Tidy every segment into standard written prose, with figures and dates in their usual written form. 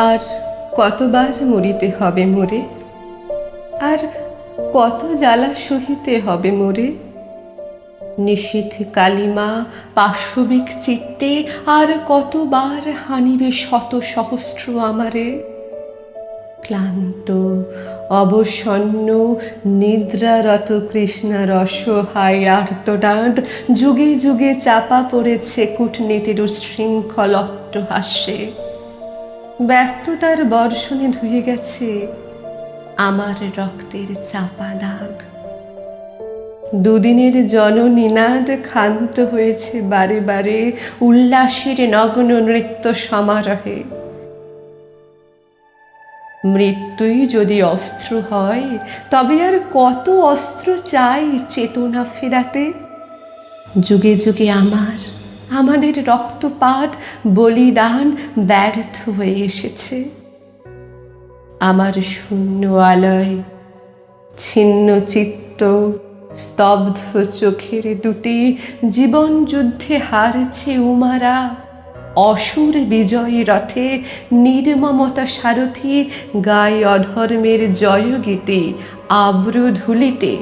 আর কতবার মরিতে হবে মোরে, আর কত জ্বালা সহিতে হবে মোরে। নিশীথ কালিমা পাশবিক চিত্তে আর কতবার হানিবে শত সহস্র আমারে। ক্লান্ত অবসন্ন নিদ্রারত কৃষ্ণার অসহায় আর্তনাদ যুগে যুগে চাপা পড়েছে কূটনীতির উচ্ছৃঙ্খল অট্টহাস্যে। ব্যর্থতার বর্ষণে ধুয়ে গেছে আমার রক্তের চাপা দাগ। দুদিনের জননিনাদ ক্ষান্ত হয়েছে বারে বারে উল্লাসের নগ্ন নৃত্য সমারোহে। মৃত্যুই যদি অস্ত্র হয়, তবে আর কত অস্ত্র চাই চেতনা ফেরাতে। যুগে যুগে আমাদের রক্তপাত বলিদান ব্যর্থ হয়ে এসেছে। আমার শূন্য আলয়, ছিন্ন চিত্ত, স্তব্ধ চোখের দুটি জীবন যুদ্ধে হারছে উমারা। অসুর বিজয়ী রথে নির্মমতা সারথি গায়ে অধর্মের জয়গীতে আব্রু ধুলিতে।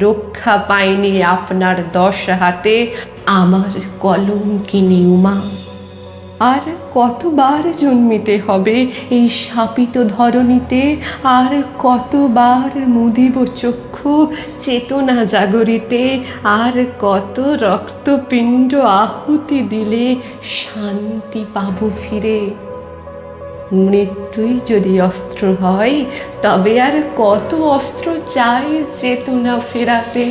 রক্ষা পায়নি আপনার 10 হাতে আমার কলঙ্কিনী উমা। আর কতবার জন্মিতে হবে এই শাপিত ধরণীতে, আর কতবার মুদিব চক্ষু চেতনা জাগরিতে, আর কত রক্তপিণ্ড আহুতি দিলে শান্তি পাবো ফিরে। মৃত্যুই যদি অস্ত্র হয়, তবে আর কত অস্ত্র চাই চেতনা ফেরাতে।